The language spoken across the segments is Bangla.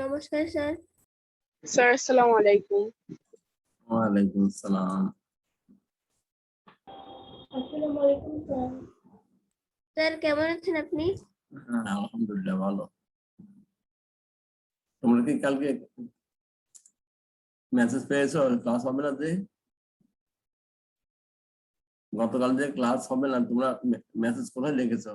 নমস্কার স্যার। স্যার আসসালামু আলাইকুম। ওয়ালাইকুম আসসালাম। আসসালামু আলাইকুম স্যার। স্যার কেমন আছেন আপনি? হ্যাঁ, আলহামদুলিল্লাহ ভালো। তোমরা কি কালকে মেসেজ পেয়েছো ক্লাস হবে না? যে গতকাল যে ক্লাস হবে না, তোমরা মেসেজ কোথায় লিখেছো?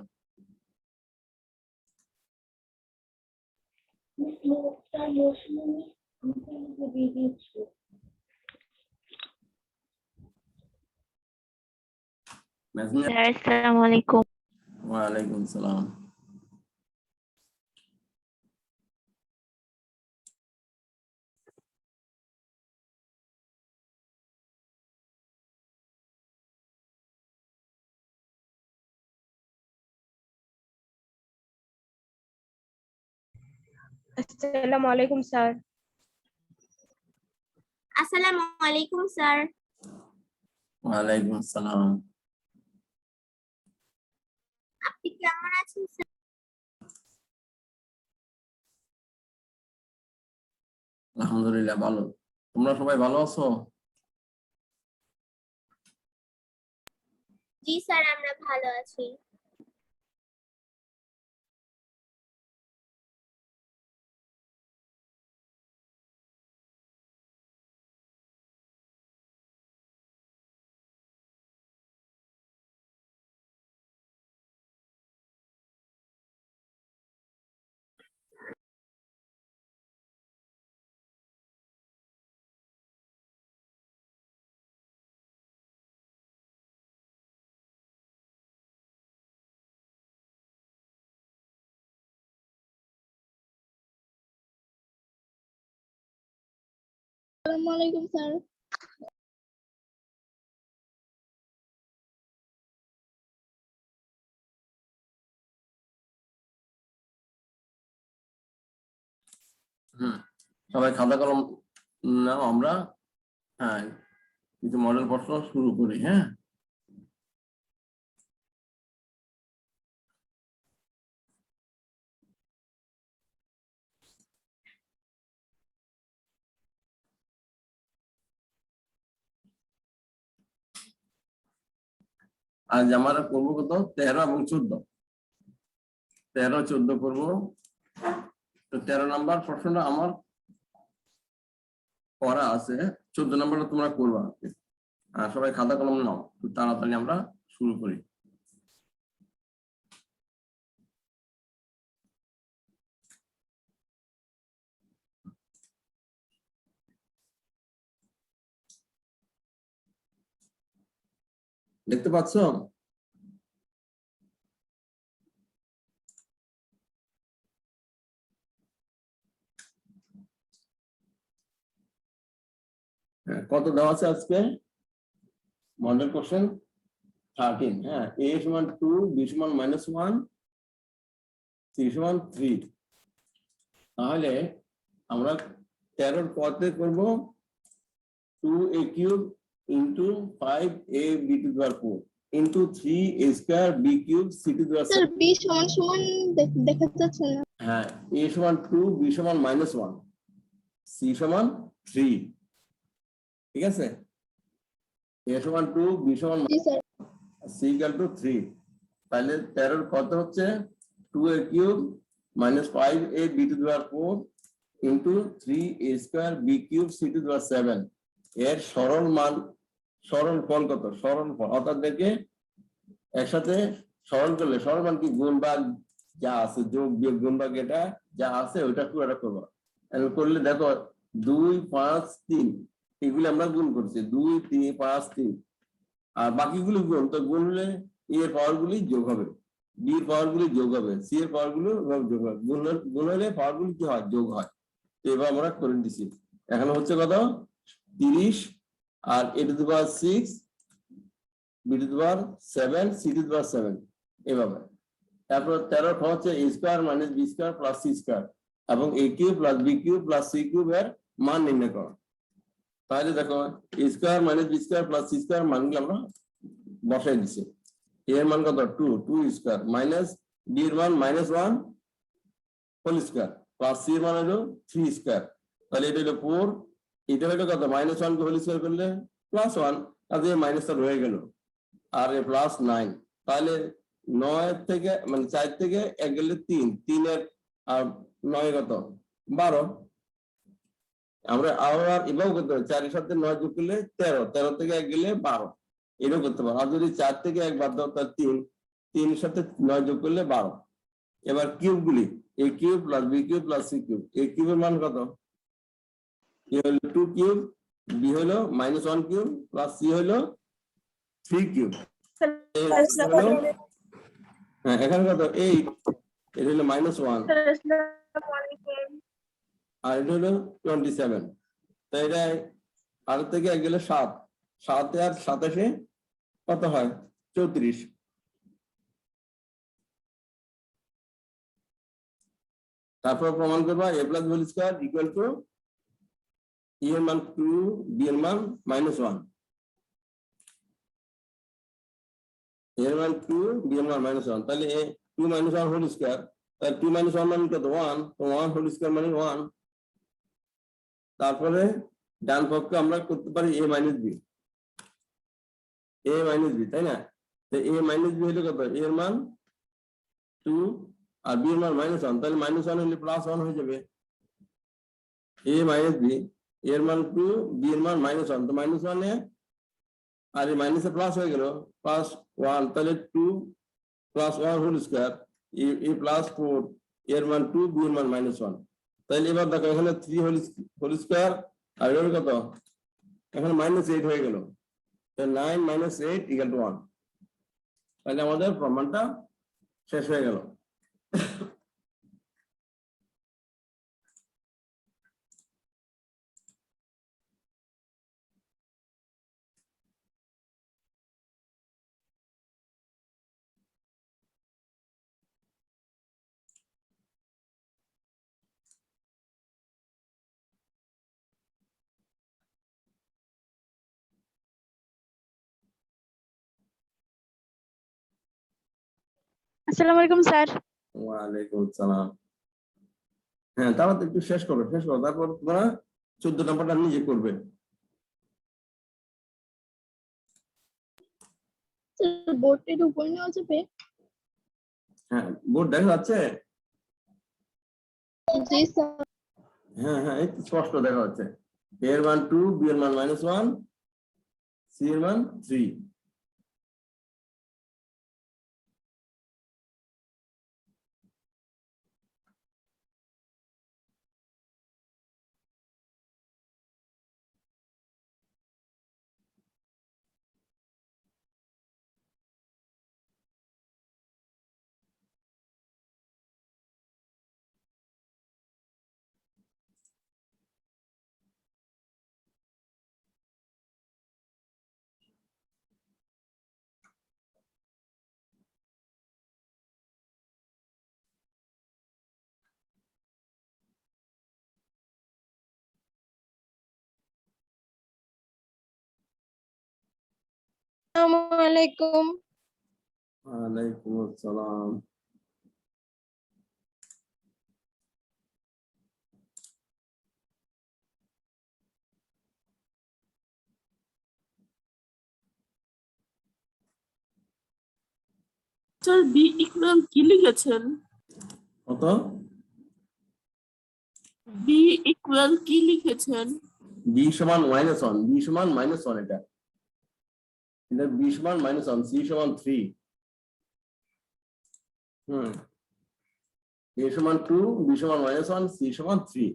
স্যার আসসালামু আলাইকুম। ওয়ালাইকুম সালাম। আসসালামু আলাইকুম স্যার। আসসালামু আলাইকুম স্যার। ওয়ালাইকুম আসসালাম। আপনি কেমন আছেন স্যার? আলহামদুলিল্লাহ ভালো। তোমরা সবাই ভালো আছো? জি স্যার, আমরা ভালো আছি। আসসালামু আলাইকুম স্যার। সবাই খাতা কলম নাও। আমরা হ্যাঁ কিছু মডেল প্রশ্ন শুরু করি। হ্যাঁ, আজ আমরা করবো কত? 13 এবং 14। 13, 14 করবো। তো 13 নাম্বার প্রশ্নটা আমার করা আছে, 14 নাম্বারটা তোমরা করবা। আর সবাই খাতা কলম নাও, খুব তাড়াতাড়ি আমরা শুরু করি। দেখতে পাচ্ছ? কত দেওয়া আছে আজকে? Model question 13। হ্যাঁ, a সমান 2, b সমান -1, c সমান 3। তাহলে আমরা 13 পদে করব 2a³ into 5ab to the power 4 into 3a² b³ c to the power 7। Sir b সমান দেখা যাচ্ছে না। হ্যাঁ, a সমান 2, b সমান -1, c সমান 3। ঠিক আছে, a সমান 2, b সমান জি স্যার। c equal to 3। তাহলে 13 কত হচ্ছে? 2a³ -5ab to the power 4 into 3a² b³ c to the power 7। এর সরল মান, সরল ফল কত? সরল ফল অর্থাৎ দেখে একসাথে সরল করলে সরল মান কি? গুণ ভাগ যা আছে, যোগ বিয়োগ গুণ ভাগ, এটা যা আছে ওইটা পুরোটা করবো। করলে দেখো 2, 5, 3 এগুলি আমরা গুণ করছি, 2, 3, 5, 3। আর বাকিগুলি গুণ, তো গুণ হলে এ এর পাওয়ার গুলি যোগ হবে, বি এর পাওয়ার গুলি যোগ হবে, সি এর পাওয়ার গুলো যোগ হবে। গুণ হলে পাওয়ার গুলি কি হয়? যোগ হয়। তো এবার আমরা করে দিচ্ছি। এখন হচ্ছে কত? 30 আর a to the power 6, b to the power 7, c to the power 7 এভাবে। তারপর 13 হচ্ছে a² - b² + c² এবং a³ + b³ + c³ এর মান নির্ণয় করো। তাহলে দেখো a² - b² + c² মানগুলো আমরা বসাই দিছি। a এর মান কত? 2 2² - b এর মান -1 হোল স্কয়ার প্লাস সি এর মান হলো 3 স্কয়ার, তাহলে এটা হলো 4, এটা হলো কত -1 কে হোল স্কয়ার করলে +1, তাহলে মাইনাসটা রয়ে গেল আর এ +9, তাহলে 9 থেকে মানে 4 থেকে 1 গেলে 3, 3 এর আর 9 কত 12, আমরা আবার এভাবে করতে পারি 4 এর সাথে 9 যোগ করলে 13, 13 থেকে 1 গেলে 12, এটাও করতে পারো। আর যদি 4 থেকে 1 বাদ দাও তাহলে 3, 3 এর সাথে 9 যোগ করলে 12। এবার কিউব গুলি, a cube plus b cube plus c cube, a কিউবের মান কত, a হলো 2 কিউব, b হলো -1 কিউব প্লাস c হলো 3 কিউব, হ্যাঁ এখানে কত 8, এটা হলো -1 আর এটা হলো 27, তাই এটা আর থেকে 1 গেলে 7, 7 আর 27 কত হয় 34। তারপর প্রমাণ করবা a plus whole square equal to e এর মান 2, b এর মান -1, a এর মান 2, b এর মান -1, তাহলে a 2 - 1 হোল স্কয়ার, তাহলে 2 - 1 মানে কত 1, তো 1 হোল স্কয়ার মানে 1। তারপরে ডান পক্ষে আমরা করতে পারি a - b, a - b, তাই না? তো a - b হলো কত, a এর মান 2 আর b এর মান -1, তাহলে -1 হলে +1 হয়ে যাবে, a - b, a এর মান 2, b এর মান -1, তো -1 এ আর এই মাইনাসে প্লাস হয়ে গেল +1, তাহলে 2 + 1 হোল স্কয়ার, a +4, এর মান 2, b এর মান -1, তাহলে এবার দেখো এখানে 3 হোল স্কয়ার আর এর কত এখানে -8 হয়ে গেল, তাহলে 9 - 8 = 1, তাহলে আমাদের প্রমাণটা শেষ হয়ে গেল। আসসালামু আলাইকুম স্যার। ওয়ালাইকুম আসসালাম। হ্যাঁ তাহলে একটু শেষ করো, তারপর তোমরা 14 নাম্বারটা নিজে করবে। বোর্ডের উপর নেওয়া যাবে? হ্যাঁ বোর্ড দেখা যাচ্ছে? জি স্যার। হ্যাঁ হ্যাঁ এই স্পষ্ট দেখা যাচ্ছে, a এর মান 2, b এর মান -1, c এর মান 3। আসসালামু আলাইকুম। ওয়ালাইকুম আসসালাম। স্যার বি ইকুয়াল কি লিখেছেন? কত? বি ইকুয়াল কি লিখেছেন? b সমান -1, b সমান -1, এটা b সমান -1, c সমান 3, a সমান 2, b সমান -1, c সমান 3,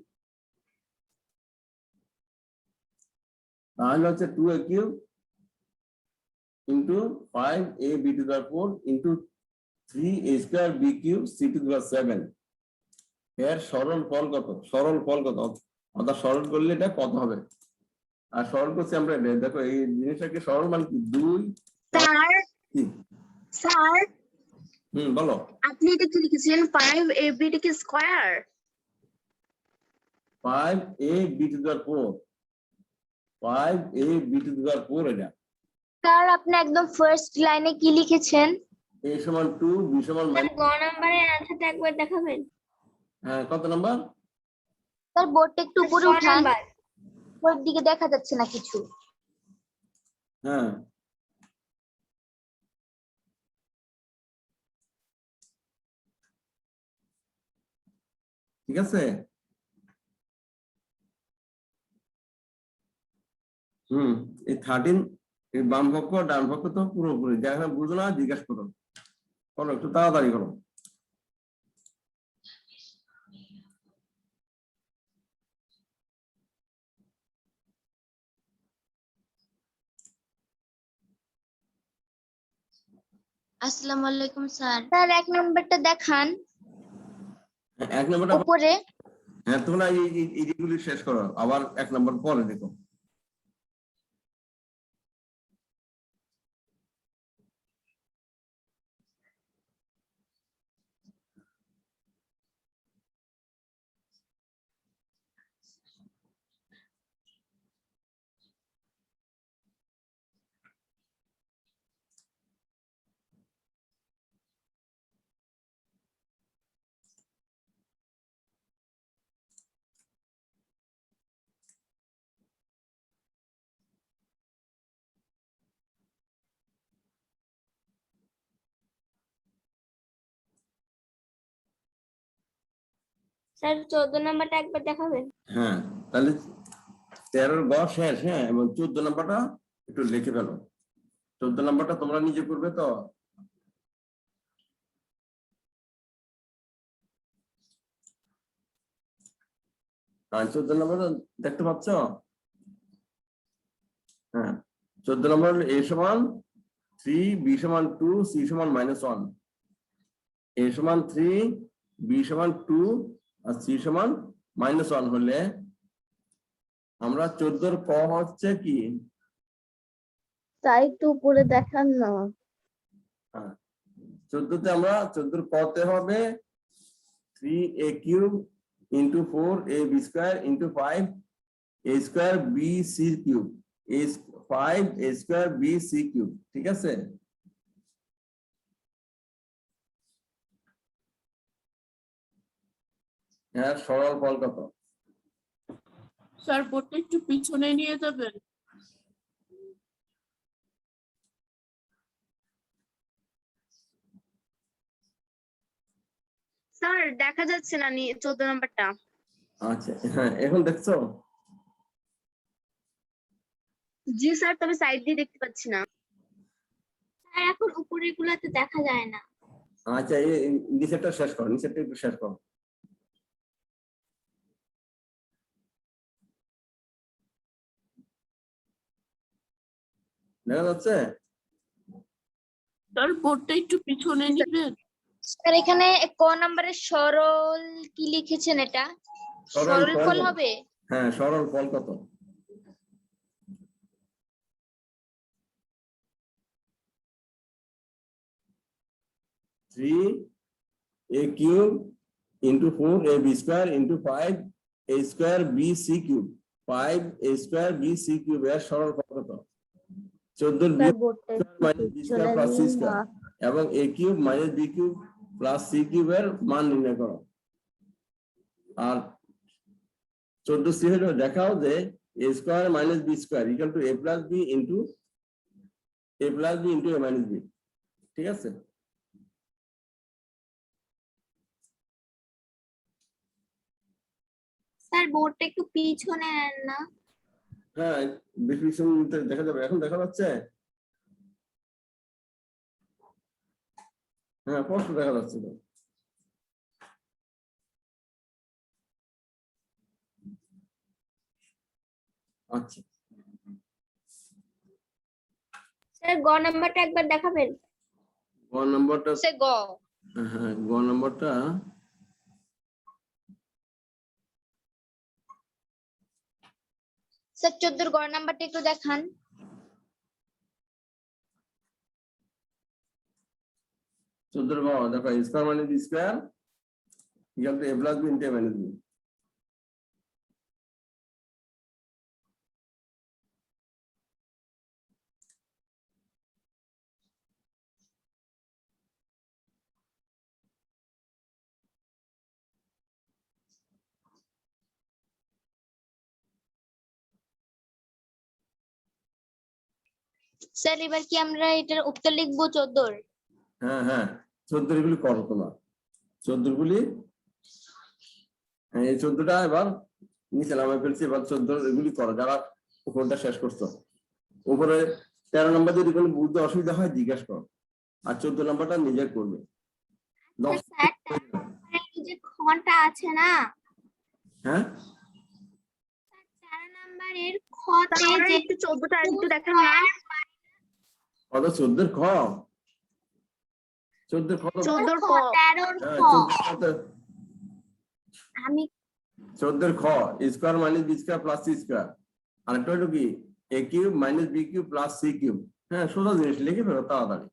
তাহলে হচ্ছে 2a cube into 5ab to the 4 into 3a square b cube c to the 7, এর সরল ফল কত, অর্থাৎ সরল করলে এটা কত হবে, আর সরল করছি আমরা এটা, দেখো এই জিনিসটাকে সরল মানে কি 2 স্যার বলো আপনি এটা কি লিখেছেন 5ab কে square 5ab to the 4, 5ab to the 4, এটা স্যার আপনি একদম ফার্স্ট লাইনে কি লিখেছেন a সমান 2, b সমান গ নাম্বারের অ্যানসারটা একবার দেখাবেন? হ্যাঁ কত নাম্বার? স্যার বোর্ডটা একটু উপরে 6 উঠান, নাম্বার। ওর দিকে দেখা যাচ্ছে না কিছু। হ্যাঁ ঠিক আছে। এই 13 এই বাম পক্ষ ডান পক্ষ তো পুরোপুরি দেখা বুঝো না জিজ্ঞাসা করো, করো একটু তাড়াতাড়ি করো। আসসালামু আলাইকুম স্যার। স্যার 1 নাম্বারটা দেখান এক নম্বরটা উপরে। হ্যাঁ তোমরা এইগুলি শেষ করো, আবার 1 নম্বর পরে দেখো। স্যার 14 নাম্বারটা একবার দেখাবেন? হ্যাঁ তাহলে 13 গ শেষ, হ্যাঁ, এবং 14 নাম্বারটা একটু লিখে ফেলো। 14 নাম্বারটা তোমরা নিজে করবে তো? হ্যাঁ 14 নাম্বারটা দেখতে পাচ্ছ? হ্যাঁ 14 নম্বর a সমান 3, b সমান 2, c সমান -1, a সমান 3, b সমান 2 আর c সমান -1 হলে আমরা 14 ক হচ্ছে কি? তাই একটু উপরে দেখান না। 14 তে আমরা 14 কতে হবে 3a cube into 4ab square into 5a square b c cube, a 5a square b c cube, ঠিক আছে। হ্যাঁ সরল ফল কত? স্যার বোর্ডটা একটু পিছনে নিয়ে যাবেন। স্যার দেখা যাচ্ছে না 14 নাম্বারটা। আচ্ছা হ্যাঁ এখন দেখছো? জি স্যার, তবে সাইড দিয়ে দেখতে পাচ্ছি না। স্যার এখন উপরের গুলাতে দেখা যায় না। আচ্ছা এই নিচেরটা শেষ করো, নিচেরটা একটু শেষ করো। দেখা যাচ্ছে? স্যার বোর্ডটা একটু পিছনে নিবেন। স্যার এখানে ক নাম্বারের সরল কি লিখেছেন, এটা সরল ফল কত? হবে? হ্যাঁ সরল ফল কত? 3a cube into 4ab square into 5a square b c cube, 5a square b c cube এর সরল ফল কত? 14 b স্যার বোর্ডটা minus b square plus c square এবং a cube minus b cube plus c cube এর মান নির্ণয় করো। আর 14c হলো দেখাও যে a square minus b square equal to a plus b into a minus b, ঠিক আছে। স্যার বোর্ডটা একটু পিছনে নেন না। হ্যাঁ ডিসক্রিপশন দেখা যাবে, এখন দেখা যাচ্ছে? হ্যাঁ স্পষ্ট দেখা যাচ্ছে তো। আচ্ছা স্যার গ নাম্বারটা একবার দেখাবেন? গ নম্বরটা, সে গ। হ্যাঁ গ নম্বরটা স্যার 14 গ নাম্বারটা একটু দেখান। 14 গ দেখো square minus B square equal to a plus b into a minus b। Sir এবার কি আমরা এটার উত্তর লিখবো 14? হ্যাঁ হ্যাঁ 14 গুলি করো তোমরা 14 গুলি এই 14টা এবার নিচে নামাই ফেলছি এবার 14 এগুলি করো যারা উপরটা শেষ করছো উপরে 13 নম্বর যদি কোনো বুঝতে অসুবিধা হয় জিজ্ঞাসা করো আর 14 নম্বরটা নিজে করবে 10 স্যার এই যে খটা আছে না হ্যাঁ 4 নাম্বারের খতে যে একটু 14টা একটু দেখান না। কত 14 খ 14 খ 14 খ 13 হ্যাঁ খ 14 আমি 14 খ square minus B square plus C square আর একটা হলো কি A cube minus B cube plus C cube হ্যাঁ সোজা জিনিস লিখে ফেলো তাড়াতাড়ি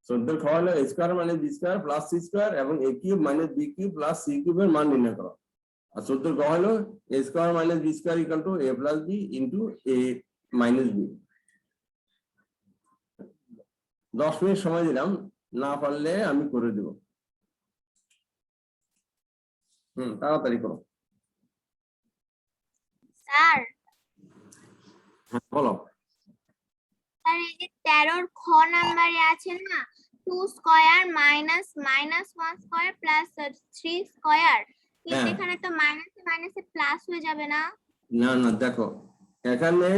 14 খ হলো square minus B square plus C square এবং A cube minus B cube plus C কিউবের মান নির্ণয় করো আর 14 খ হলো A square minus B square equal to A plus B into A minus B 10 minute সময় দিলাম না পারলে আমি করে দেব তাড়াতাড়ি করো স্যার হ্যাঁ বলো স্যার এই যে 13 খ নাম্বারে আছে না 2 square minus 1 square plus 3 square কিন্তু হ্যাঁ। এখানে তো মাইনাসে প্লাস হয়ে যাবে না না না দেখো এখানে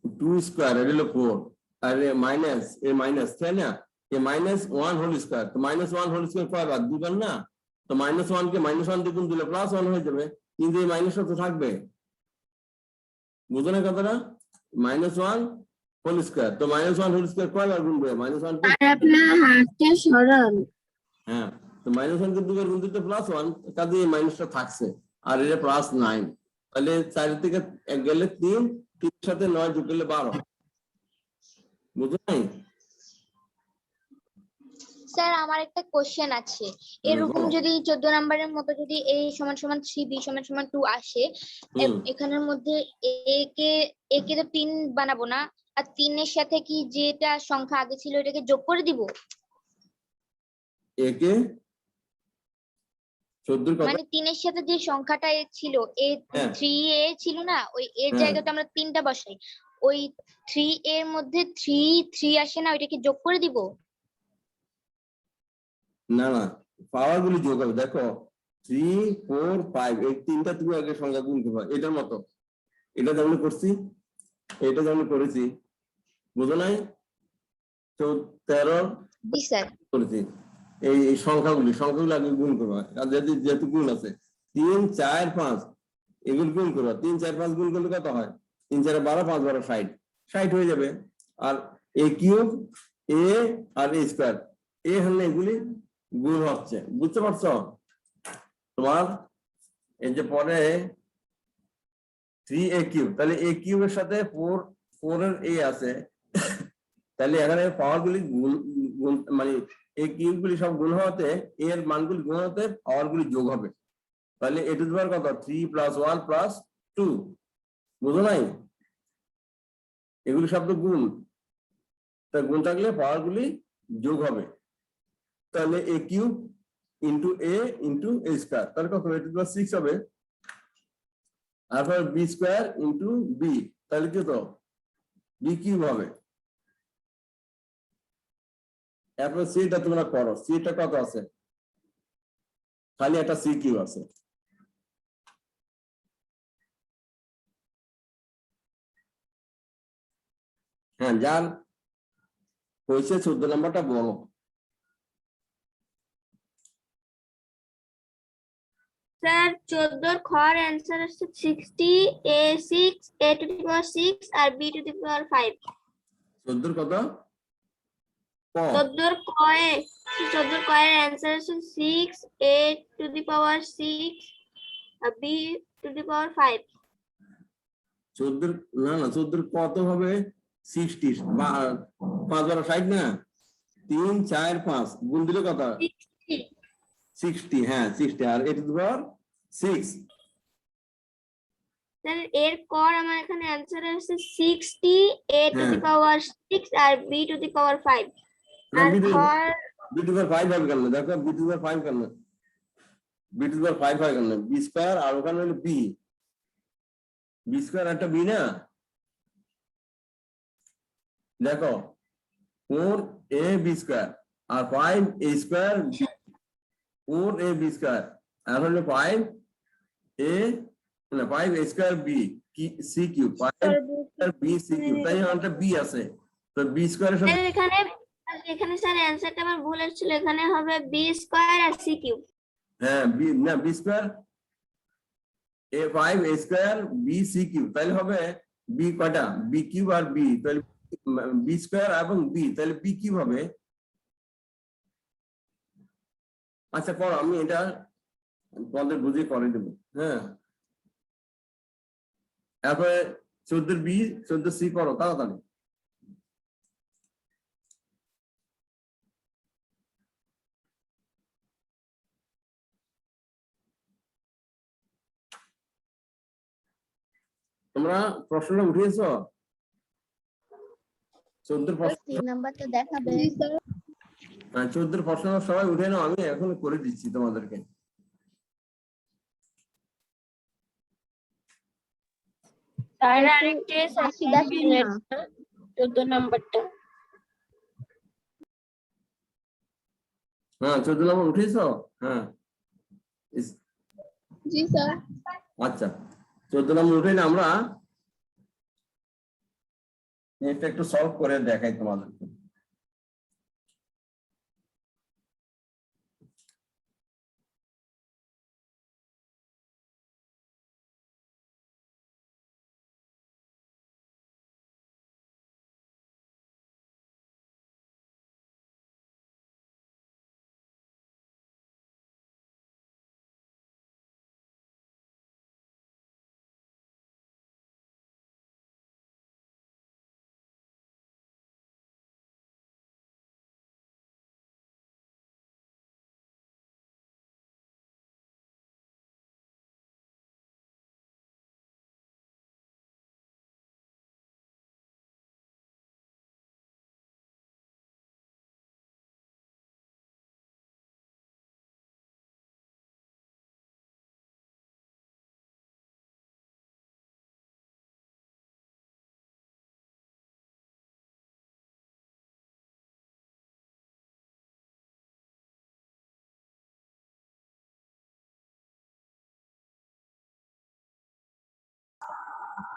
2 স্কয়ার এর হলো 4 আর মাইনাস এ মাইনাস তাই না এ মাইনাস 1 হোল স্কয়ার তো মাইনাস 1 হোল স্কয়ার কয়বার দুবার না তো মাইনাস 1 কে মাইনাস 1 দিয়ে গুণ দিলে প্লাস 1 হয়ে যাবে কিন্তু এই মাইনাসটা তো থাকবে বুঝো না কথাটা মাইনাস 1 হোল স্কয়ার তো মাইনাস 1 হোল স্কয়ার কয়বার গুণ হবে মাইনাস 1 কে আপনার হাতটা সরান। হ্যাঁ তো মাইনাস 1 কে দুবার গুণ দিতে প্লাস 1 কাজে এই মাইনাসটা থাকছে আর এটা প্লাস 9 তাহলে 4 থেকে 1 গেলে 3 3 সাথে 9 যোগ করলে 12 বুঝো নাই স্যার আমার একটা কোশ্চেন আছে এরকম বলো। যদি 14 নম্বরের মতো যদি a সমান সমান 3 b সমান সমান 2 আসে এখানের মধ্যে a কে তো 3 বানাবো না আর 3 এর সাথে কি যেটা সংখ্যা আগে ছিল এটাকে যোগ করে দিব একে 14 কত মানে 3 এর সাথে যে সংখ্যাটা ছিল a হ্যাঁ। 3a ছিল না ওই এর হ্যাঁ। জায়গাতে আমরা 3টা বসাই ওই 3 এর মধ্যে 3 আসে না ওইটাকে যোগ করে দিব না না পাওয়ার গুলি যোগ হবে দেখো 3 4 5 এই তিনটা তুমি আগে সংখ্যা গুণ করবে এটার মতো এটা যেমন করছি এটা যেমন করেছি বুঝো নাই তো 13 জি স্যার করেছি এই সংখ্যাগুলো আগে গুণ করবে আর যেহেতু গুণ আছে 3 4 5 এগুলো গুণ করবে 3 4 5 গুণ করলে কত হয় 3 4 12 5 12 60 60 হয়ে যাবে আর a কিউব a আর a স্কয়ার এ হলে এগুলি গুণ হচ্ছে বুঝতে পারছো তোমার এই যে পরে 3a কিউব তাহলে a কিউবের সাথে 4 এর a আছে তাহলে এখানে পাওয়ার গুলি গুণ মানে a কিউব গুলি সব গুণ হওয়াতে a এর মানগুলি গুণ হতে পাওয়ার গুলি যোগ হবে তাহলে a টু দি পাওয়ার কত 3 প্লাস 1 প্লাস 2 বুঝো নাই এগুলি সব তো গুণ তা গুণ থাকলে পাওয়ার গুলি যোগ হবে তাহলে a cube into a into a square তাহলে কত a টু দি পাওয়ার 6 হবে তারপর b স্কয়ার ইনটু b তাহলে কি তো b কিউব হবে এরপর সিটা তোমরা করো সিটা কত আছে খালি একটা সি কিউব আছে হ্যাঁ যার হয়েছে 14 নাম্বারটা বলো স্যার 14 খর অ্যান্সার আসছে 60 a6 a to the power 6 আর b টু দি পাওয়ার 5 14 কত ক 14 কয়ে 14 কয়ের অ্যান্সার আসছে 6 a টু দি পাওয়ার 6 আর b টু দি পাওয়ার 5 14 না না 14 কত হবে 60 5 12 60 না 3 4 5 গুণ দিলে কত 60 হ্যাঁ 60 আর a টু দি পাওয়ার 6 স্যার এর পর আমার এখানে অ্যান্সার আসছে 60 a টু দি পাওয়ার 6 আর b টু দি পাওয়ার 5 আর খর b টু দি পাওয়ার 5 হবে কেন দেখো b টু দি পাওয়ার 5 কেন b টু দি পাওয়ার 5 হয় কেন b স্কয়ার আর ওখানে হলো b বি স্কয়ার একটা বি না, দেখো 4ab স্কয়ার আর 5a স্কয়ার 4ab স্কয়ার আর হলো 5a না 5a স্কয়ার b কি c cube 5 b c cube, তাই আমাদের b আছে, তো b স্কয়ারের সাথে এখানে এখানে স্যার অ্যানসারটা আমার ভুল ছিল, এখানে হবে বি স্কয়ার আর সি কিউব। হ্যাঁ b না b square a 5a square b c cube, তাহলে হবে b কয়টা b কিউব আর b, তাহলে b স্কয়ার এবং b, তাহলে b কিউব হবে। আচ্ছা করো, আমি এটা তোমাদের বুঝিয়ে করে দেব। হ্যাঁ তারপরে 14b 14c করো তাড়াতাড়ি। তোমরা প্রশ্নটা উঠিয়েছো? 14 প্রশ্ন, 3 নাম্বারটা দেখাবে। 14 প্রশ্ন সবাই উঠে নাও, আমি এখন করে দিচ্ছি তোমাদেরকে। স্যার আরেকটা দেখেন না। 14 নাম্বারটা। হ্যাঁ 14 নম্বর উঠেছো? হ্যাঁ জি স্যার। আচ্ছা 14 নম্বর উঠে না, আমরা এটা একটু সলভ করে দেখাই তোমাদেরকে।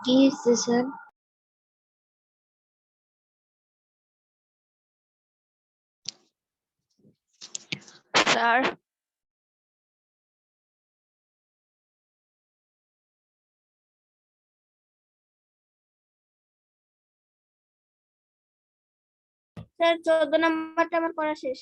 কি হয়েছে স্যার? স্যার স্যার 14 নাম্বারটা আমার পড়া শেষ।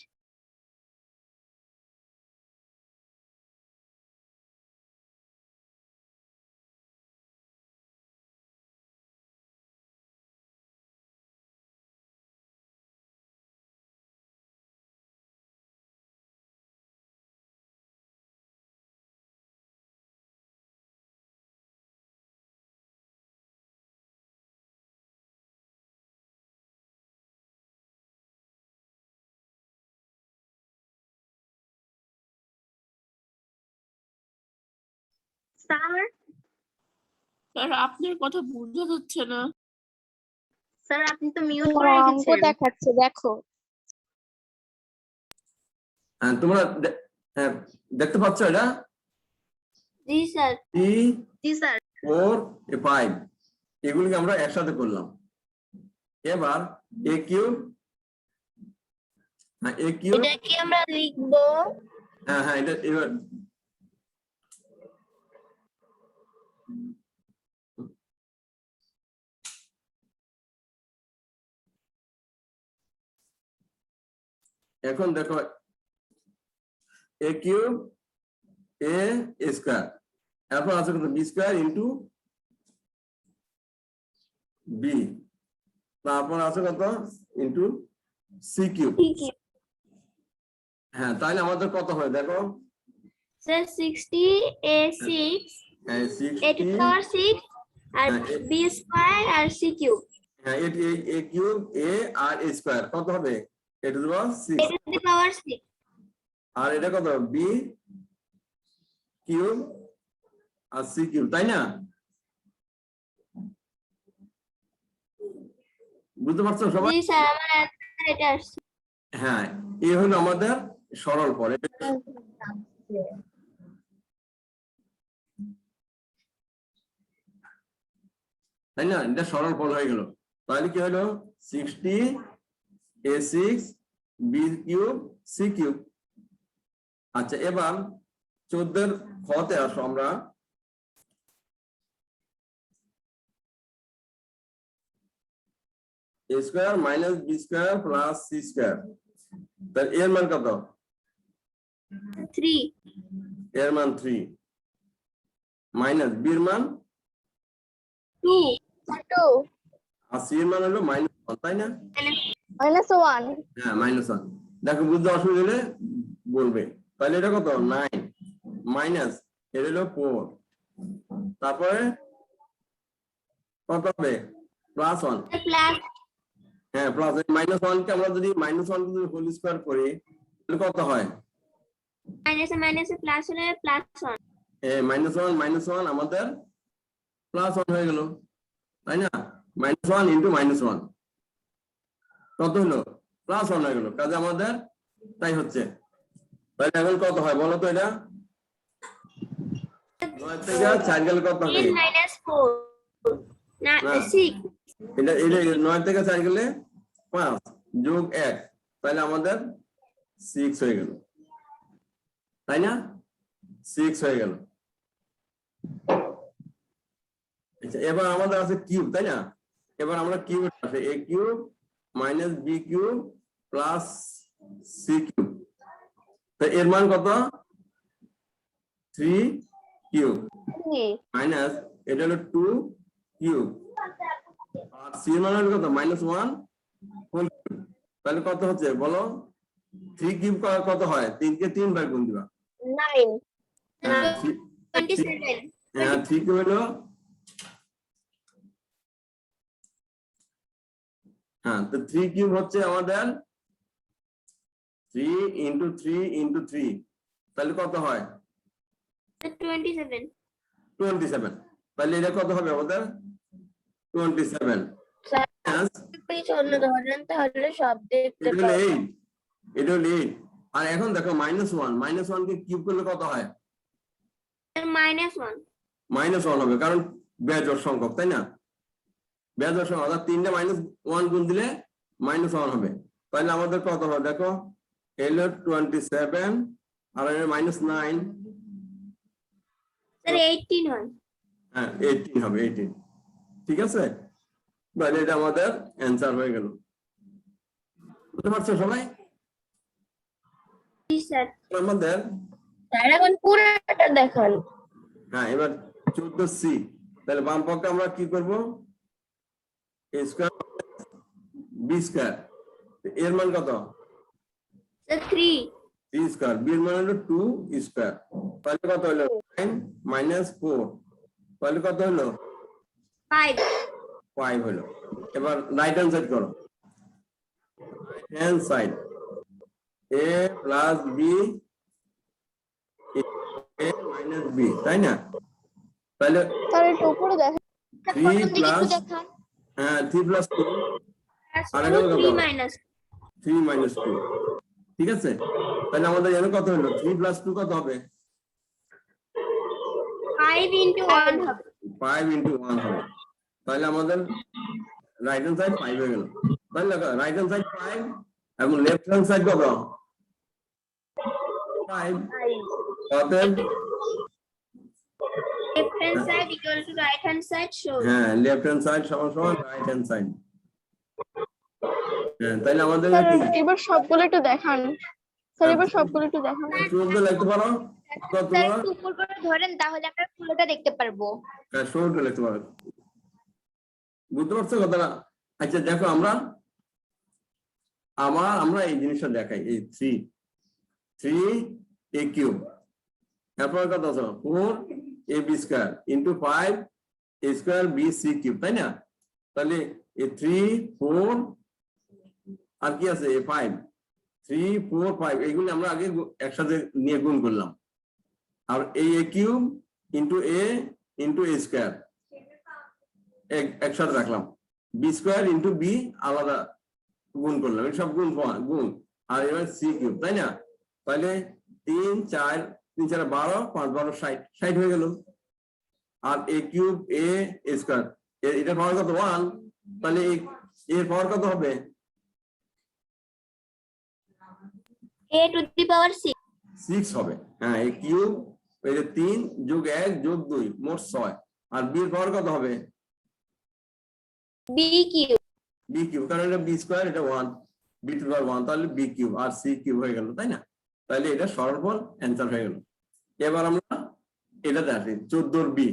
স্যার স্যার আপনার কথা বোঝা যাচ্ছে না। স্যার আপনি তো মিউট করে অঙ্ক রেখেছেন। দেখাচ্ছে দেখো। হ্যাঁ তোমরা হ্যাঁ দেখতে পাচ্ছ এটা জি স্যার। 3 জি স্যার। 4 5 এগুলিকে আমরা একসাথে করলাম। এবার a কিউব, হ্যাঁ a কিউব, এটা কি আমরা লিখবো? হ্যাঁ হ্যাঁ এটা এবার এখন দেখো a কিউব a স্কয়ার, এখন আছে কত b স্কয়ার ইনটু b, তারপর আছে কত ইনটু c কিউব। হ্যাঁ তাহলে আমাদের কত হয় দেখো, স্যার 60 a6 হ্যাঁ a to the power 6 আর b স্কয়ার আর c কিউব। হ্যাঁ a কিউব a আর a স্কয়ার কত হবে a to the power 6, a to the power 6 আর এটা কত b কিউব আর c কিউব, তাই না? বুঝতে পারছো সবাই? জি স্যার, আমার অ্যান্সার এটা আসছে। হ্যাঁ, এই হলো আমাদের সরল পদ। তাই না? এটা সরল পদ হয়ে গেল। তাহলে কি হলো 60 a6 b cube c cube. আচ্ছা, এবার 14 এর খতে আসো আমরা। a square minus b square plus c square, তার এর মান কত? 3 এর মান 3 মাইনাস b এর মান 2 আর c এর মান হলো -1, তাই না? -1 হ্যাঁ, -1। দেখো, বুঝতে অসুবিধা হলে বলবে। তাহলে এটা কত? 9 মাইনাস এর হলো 4, তারপরে কত হবে? +1। প্লাস হ্যাঁ, প্লাস -1 কে আমরা যদি -1 কে যদি হোল স্কয়ার করি তাহলে কত হয়? মাইনাসে প্লাস হলে +1। -1 আমাদের +1 হয়ে গেল, তাই না? -1 ইন্টু -1 কত হলো? +1 হয়ে গেল। কাজে আমাদের তাই হচ্ছে। তাহলে এখন কত হয় বলো তো? এটা 9 থেকে 4 গেলে কত হবে? 10 - 4 না না। 6 এটা 9 থেকে 4 গেলে 5 যোগ 1, তাহলে আমাদের 6 হয়ে গেল, তাই না? 6 হয়ে গেল। আচ্ছা, এবার আমাদের আছে কিউব, তাই না? এবার আমরা কিউব আছে a cube minus b cube plus c cube, তো এর মান কত? 3 কিউব মাইনাস এটা হলো 2 কিউব আর c এর মান হলো কত? -1 হোল কিউব। তাহলে কত হচ্ছে বলো? 3 কিউব কত হয়? 3 কে 3 বার গুণ দিবা। 9 হ্যাঁ, 27 হ্যাঁ, 3 কিউব হলো, হ্যাঁ, তো 3 কিউব হচ্ছে আমাদের 3 ইন্টু 3 ইন্টু 3, তাহলে কত হয়? 27 27। তাহলে এটা কত হবে আমাদের? 27 পিছনে ধরেন তাহলে সব দেখতে এটা হলো পাবো। 8, এটা হলো 8। আর এখন দেখো -1 কে কিউব করলে কত হয়? -1 -1 হবে, কারণ বেজোড় সংখ্যক, তাই না? বেজোড় সংখ্যক, অর্থাৎ 3 টা -1 গুণ দিলে -1 হবে। তাহলে আমাদের কত হবে দেখো? হলো 27 আর এর -9, স্যার 18 হয়। হ্যাঁ 18 হবে, 18। ঠিক আছে, তাহলে এটা আমাদের অ্যান্সার হয়ে গেল। বুঝতে পারছো সবাই? জি স্যার। আমাদের স্যার এখন পুরোটা দেখান। হ্যাঁ, এবার 14c, তাহলে বাম পক্ষে আমরা কি করব? a স্কয়ার b স্কয়ার, এর মান কত? স্যার 3 3 স্কয়ার, b এর মান হলো 2 স্কয়ার, তাহলে কত হলো? 9 মাইনাস 4, তাহলে কত হলো? 5 5 হলো। এবার রাইট হ্যান্ড সাইড করো। Right hand side a plus b a minus b, তাই না? তাহলে স্যার একটু উপরে দেখেন। 3 প্রথম দিকে প্লাস, একটু দেখান। হ্যাঁ 3 প্লাস 2 আর 2 কত? 3 মাইনাস 3 মাইনাস 2, ঠিক আছে? তাহলে আমাদের এখানে কত হলো? 3 প্লাস 2 কত হবে? 5 × 1 হবে। 5 ইন্টু 1 হবে। তাহলে আমাদের রাইট হ্যান্ড সাইড 5 হয়ে গেল। তাহলে রাইট হ্যান্ড সাইড 5 এবং লেফট হ্যান্ড সাইড কত? 5। অতএব Left hand side equal to right hand side, so হ্যাঁ, লেফট হ্যান্ড সাইড সমান সমান রাইট হ্যান্ড সাইড। হ্যাঁ, তাহলে আমাদের স্যার কি এবার সবগুলো একটু দেখান। স্যার এবার সবগুলো একটু দেখান। শুরুতে লিখতে পারো? স্যার তোমরা একটু উপর করে ধরেন তাহলে আমরা পুরোটা দেখতে পারবো। হ্যাঁ, শুরুতে লিখতে পারো। বুঝতে পারছো কথাটা? আচ্ছা দেখো, আমরা এই জিনিসটা দেখাই, এই 3 a কিউব, তারপর কত আছে? 4 ab square into 5 a square b c cube, তাই না? তাহলে এই 3 4 আর কি আছে? 5, 3 4 5, এগুলো আমরা আগে একসাথে নিয়ে গুণ করলাম। আর এই a cube into a square একসাথে রাখলাম। বি স্কোয়ার ইন্টু বি আলাদা গুণ করলাম, এই সব গুণ গুণ, আর এবার সি কিউব, তাই না? তাহলে 3 4 3 4 12 5 12 60 60 হয়ে গেল। আর এ কিউব এ স্কোয়ার, এটা পাওয়ার কত 1, তাহলে এর পাওয়ার কত হবে? a to the power 6 6 হবে। হ্যাঁ, এ কিউব এই যে 3 যোগ 1 যোগ 2 মোট 6, আর বি এর পাওয়ার কত হবে? b cube বি কিউব, কারণ এটা বি স্কোয়ার, এটা 1, বি টু পাওয়ার 1, তাহলে বি কিউব আর সি কিউব হয়ে গেল, তাই না? তাহলে এটা সরলফল অ্যান্সার হয়ে গেল। এবার আমরা এটাতে আসি 14 B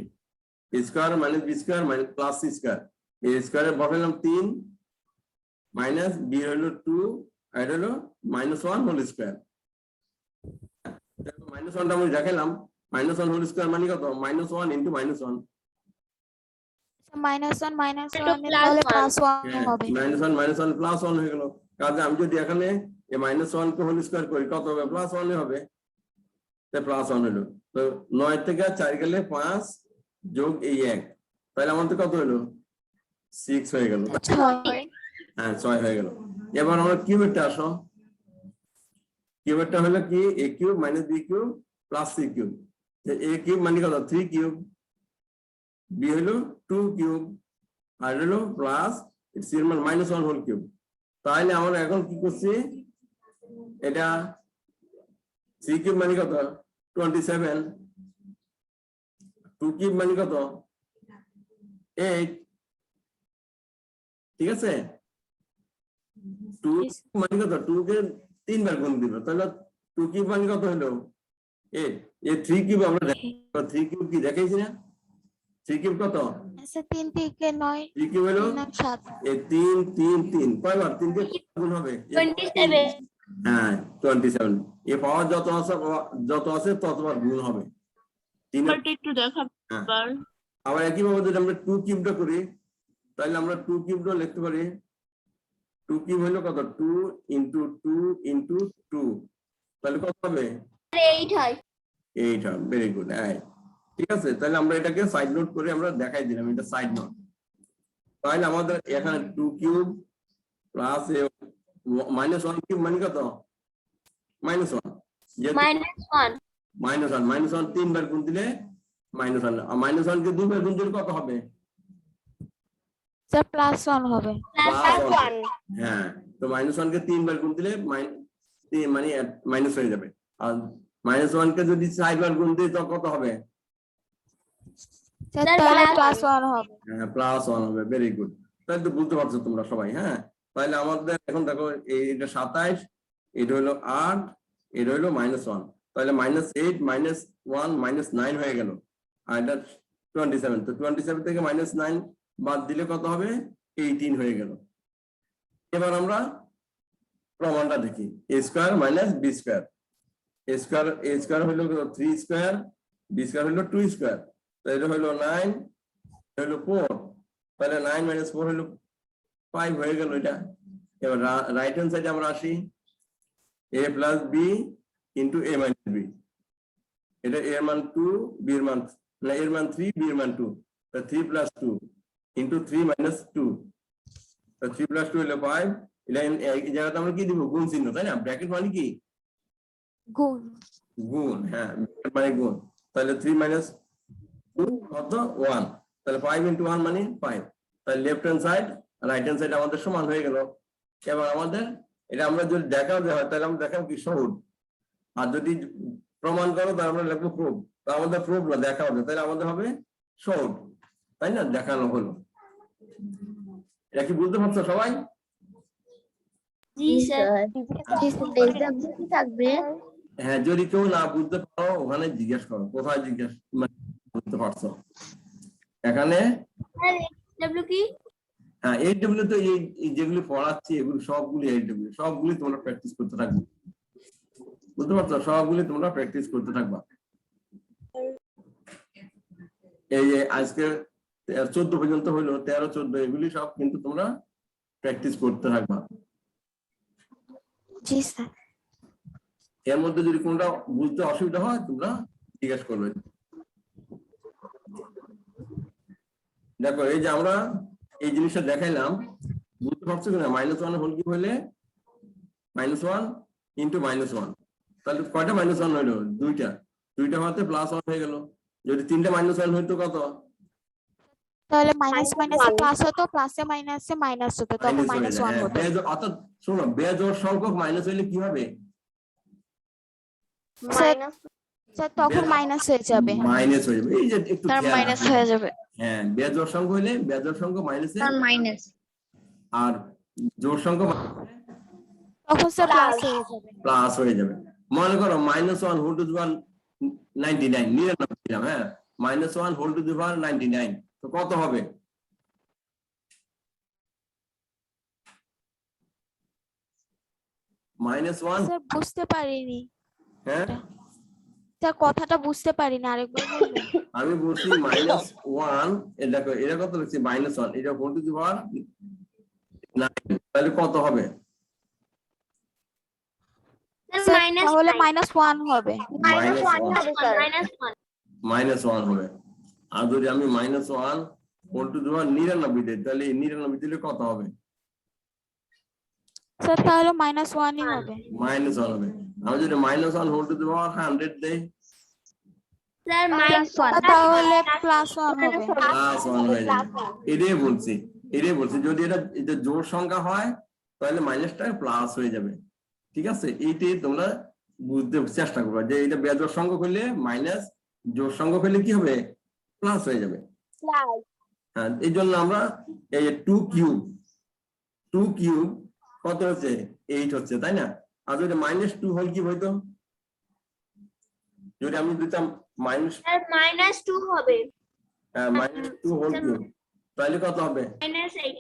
square minus B square minus plus C square, A স্কোয়ারে বসালাম 3 মাইনাস বি হলো 2 আর এটা হলো -1 হোল স্কোয়ার। -1টা আমি দেখালাম, -1 হোল স্কোয়ার মানে কত? -1 ইন্টু -1, -1 -1 এটা এর plus তাহলে one. +1 হবে। -1 প্লাস 1 হয়ে গেল। কাজে আমি যদি এখানে এই -1 কে হোল স্কোয়ার করি কত হবে? +1 হবে, তাই +1 হলো। তো 9 থেকে 4 গেলে 5 যোগ এই 1, তাহলে আমাদের কত হলো? 6 হয়ে গেল। 6 হ্যাঁ, 6 হয়ে গেল। এবার আমরা কিউবেরটা আসো। কিউবেরটা হলো কি? a cube minus b cube plus c cube. a cube মানে কত? 3 কিউব, b হলো 2 কিউব, আর হলো প্লাস c এর মান -1 হোল কিউব। তাহলে আমরা এখন কি করছি? এটা c কিউব মানে কত? 27, 2 কিউব মানে কত? 8, ঠিক আছে? 2 মানে কত? 2 কে 3 বার গুণ দিব, তাহলে 2 কিউব মানে কত হলো? 8। এই 3 কিউব আমরা 3 কিউব কি দেখাইছি না? 3 কিউব কত? আচ্ছা 3 থেকে 9 3 কিউব হলো 7 এই 3 3 3, কয়বার 3 কে গুণ হবে? 27 হ্যাঁ, 27। এ পাওয়ার যত আছে ততবার গুণ হবে। 3 নাম্বারটা একটু দেখাবো হ্যাঁ। এবার। আবার একই ভাবে যদি আমরা 2 কিউবটা করি, তাহলে আমরা 2 কিউবটা লিখতে পারি 2 কিউব হলো কত? 2 ইনটু 2 ইনটু 2, তাহলে কত হবে? 8 হয়। 8 হবে। Very good. ঠিক আছে, তাহলে আমরা এটাকে সাইড নোট করে আমরা দেখাই দিলাম, এটা সাইড নোট। তাহলে আমাদের এখানে 2 কিউব প্লাস -1 কিউব মানে কত? -1, -1 -1 3 বার গুণ দিলে -1, আর -1 কে 2 বার গুণ দিলে কত হবে? স্যার +1 হবে। +1 হ্যাঁ, তো -1 কে 3 বার গুণ দিলে মানে মাইনাস হয়ে যাবে, আর -1 কে যদি 4 বার গুণ দিই তো কত হবে? স্যার স্যার, তাহলে +1 +1 হবে। হ্যাঁ, +1 হবে। Very good. তাহলে তো বুঝতে পারছো তোমরা সবাই। হ্যাঁ, তাহলে আমাদের এখন দেখো এইটা 27, এটা হলো 8, এটা হলো -1, তাহলে -8 -1 -9 হয়ে গেল, আর এটা 27, তো 27 থেকে -9 বাদ দিলে কত হবে? 18 হয়ে গেল। এবার আমরা প্রমাণটা দেখি। a square minus b square, a square হলো 3 স্কয়ার, b স্কয়ার হলো 2 স্কয়ার, তো এটা হলো 9, এটা হলো 4, তাহলে 9 - 4 হলো 5 হয়ে গেল এটা। এবার রাইট হ্যান্ড সাইডে আমরা আসি, a plus b into a minus b, এটা a এর মান 2, b এর মান না, a এর মান 3, b এর মান 2, তো 3 প্লাস 2 ইনটু 3 মাইনাস 2, তো 3 প্লাস 2 হলো 5। এটা এই জায়গাতে আমরা কি দিব? গুণ চিহ্ন, তাই না? ব্র্যাকেট মানে কি? গুণ। গুণ। হ্যাঁ, ব্র্যাকেট মানে গুণ। তাহলে 3 মাইনাস 2 কত? 1, তাহলে 5 ইনটু 1 মানে 5, তাহলে left hand side right hand side আমাদের সমান হয়ে গেল। এবার আমাদের এটা আমরা যদি দেখাও হয়, তাহলে আমরা দেখাবো কি? সহজ। আর যদি প্রমাণ করো তাহলে আমরা লিখবো প্রুফ, তো আমাদের প্রুফ না দেখা হবে, তাহলে আমাদের হবে সহজ, তাই না? দেখানো হলো। এটা কি বুঝতে পারছো সবাই? জি স্যার। এক্সাম কি থাকবে? হ্যাঁ, যদি কেউ না বুঝতে পারো ওখানে জিজ্ঞেস করো, কোথায় জিজ্ঞেস বুঝতে পারছো এখানে। ডাব্লিউ কি? হ্যাঁ, এইডব্লিউ তো এই যেগুলি পড়াচ্ছি এগুলি সবগুলি এইডব্লিউ, সবগুলি তোমরা প্র্যাকটিস করতে থাকবে, বুঝতে পারছো? সবগুলি তোমরা প্র্যাকটিস করতে থাকবা। এই যে আজকে 14 পর্যন্ত হলো, 13 14 এগুলি সব কিন্তু তোমরা প্র্যাকটিস করতে থাকবা। জি স্যার। এর মধ্যে যদি কোনটা বুঝতে অসুবিধা হয় তোমরা জিজ্ঞেস করবে। দেখো, এই যে আমরা এই জিনিসটা দেখাইলাম, বুঝতে পারছো কিনা? -1 হোল কিউব হলে -1 ইন্টু -1, তাহলে কয়টা -1 হইলো? দুইটা। দুইটা হতে +1 হয়ে গেল। যদি তিনটা -1 হইতো কত? তাহলে মাইনাস মাইনাসে প্লাস হতো, প্লাসে মাইনাসে মাইনাস হতো, তখন মাইনাস হয়ে যায়। -1 হতো। অর্থাৎ শোনো, বেজোড় সংখ্যক মাইনাস হইলে কি হবে? মাইনাস স্যার তখন মাইনাস হয়ে যাবে। মাইনাস হয়ে যাবে। এই যে একটু তার খেয়াল মাইনাস রাখবে। হয়ে যাবে। হ্যাঁ, বেজোড় সংখ্যা হইলে বেজোড় সংখ্যা মাইনাসে, মাইনাস আর জোড় সংখ্যা তখন স্যার প্লাস হয়ে যাবে। প্লাস হয়ে যাবে। মনে করো -1 হোল টু দি পাওয়ার 99 দিলাম, হ্যাঁ, -1 হোল টু দি পাওয়ার 99, তো কত হবে? -1, স্যার বুঝতে পারিনি, হ্যাঁ স্যার কথাটা বুঝতে পারিনি, আরেকবার বলবেন? আমি বলছি -1, এটা দেখো, এটা কত লিখছি? -1, এটা হোল টু দি পাওয়ার 9, তাহলে কত হবে? স্যার তাহলে -1 হবে। -1 হবে স্যার। -1 হবে। আর যদি আমি -1 হোল টু দি পাওয়ার 99 দিই, তাহলে 99 দিলে কত হবে? স্যার তাহলে -1ই হবে। -1 হবে। আমি যদি -1 হোল টু দি পাওয়ার 100 দেই, স্যার তাহলে +1 হবে। +1 হয়ে যাবে। এটাই বলছি, যদি এটা জোড় সংখ্যা হয় তাহলে মাইনাসটা প্লাস হয়ে যাবে। ঠিক আছে, এইটাই তোমরা বুঝতে চেষ্টা করবে যে এটা বেজোড় সংখ্যক হলে মাইনাস, জোড় সংখ্যক হলে কি হবে? প্লাস হয়ে যাবে। হ্যাঁ, এই জন্য আমরা এই 2 কিউব কত হচ্ছে? 8 হচ্ছে, তাই না? আর যদি -2 হোল কিউব হইতো, যদি আমি দিতাম -2 হবে। -2 হোল কিউব, তাহলে কত হবে? -8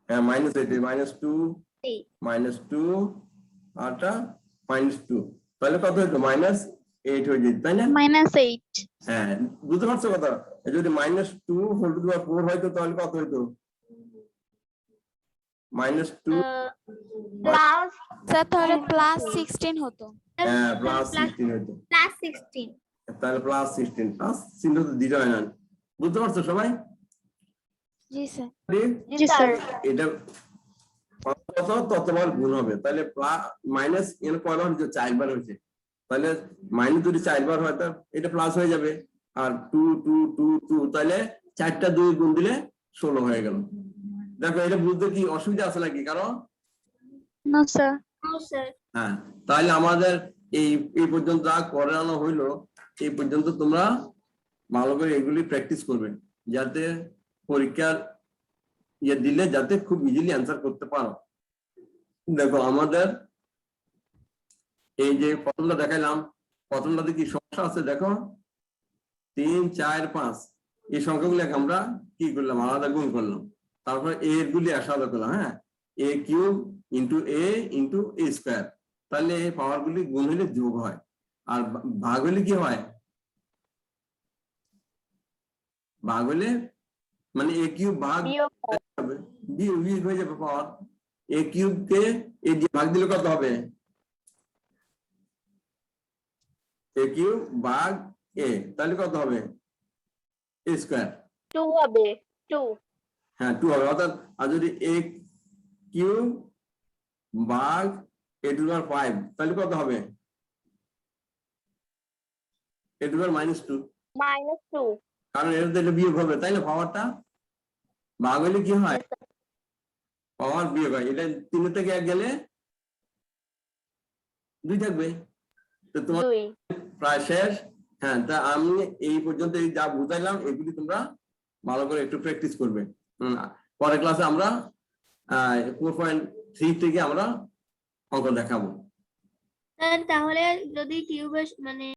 হ্যাঁ, -2 -2 আরটা -2, তাহলে কত হইতো? -8 হয়ে যেত, তাই না? -8 হ্যাঁ, বুঝতে পারছো কথা? যদি -2 হোল টু দি পাওয়ার 4 হইতো, তাহলে কত হইতো? -2, প্লাস স্যার তাহলে +16 হতো। হ্যাঁ, +16 হইতো। +16 তাহলে +16, প্লাস চিহ্ন তো দিতে হয় না। বুঝতে পারছো সবাই? জি স্যার। জি স্যার। এটা ততবার গুণ হবে, তাহলে মাইনাস এর কয়বার হচ্ছে? 4 বার হয়েছে, তাহলে মাইনাস যদি 4 বার হয়, তাহলে এটা প্লাস হয়ে যাবে। আর 2 2 2 2, তাহলে 4টা 2 গুণ দিলে 16 হয়ে গেল। দেখো, এটা বুঝতে কি অসুবিধা আছে নাকি কারণ? না স্যার। হ্যাঁ, তাহলে আমাদের এই পর্যন্ত যা করানো হইলো, এই পর্যন্ত তোমরা ভালো করে এগুলি প্র্যাকটিস করবে, যাতে পরীক্ষার দিলে যাতে খুব ইজিলি অ্যান্সার করতে পারো। দেখো, আমাদের এই যে প্রথমটা দেখাইলাম, প্রথমটাতে কি সমস্যা আছে? দেখো, 3 4 5 এই সংখ্যাগুলোকে আমরা কি করলাম? আলাদা গুণ করলাম, তারপর এর গুলি একসাথে করলাম। হ্যাঁ, a cube into a into a square, তাহলে এই পাওয়ার গুলি গুণ হলে যোগ হয়, আর ভাগ হলে কি হয়? ভাগ হলে মানে a কিউব ভাগ বিয়োগ হয়ে যাবে পাওয়ার। a কিউব কে a দিয়ে ভাগ দিলে কত হবে? a কিউব ভাগ a, তাহলে কত হবে? a square. 2 হবে 2। হ্যাঁ, 2 হবে। অর্থাৎ আর যদি a কিউব ভাগ a টু দি পাওয়ার 5, তাহলে কত হবে? a টু দি পাওয়ার -2, -2 কারণ এর থেকে বিয়োগ হবে, তাই না? পাওয়ারটা ভাগ হলে কি হয়? পাওয়ার বিয়োগ হয়। এটা 3 থেকে 1 গেলে 2 থাকবে। তো তোমার 2 প্রায় শেষ। হ্যাঁ, তা আমি এই পর্যন্ত যা বুঝাইলাম এগুলি তোমরা ভালো করে একটু প্র্যাকটিস করবে। পরের ক্লাসে আমরা 4.3 থেকে আমরা অঙ্ক দেখাবো। তাহলে যদি কিউবের মানে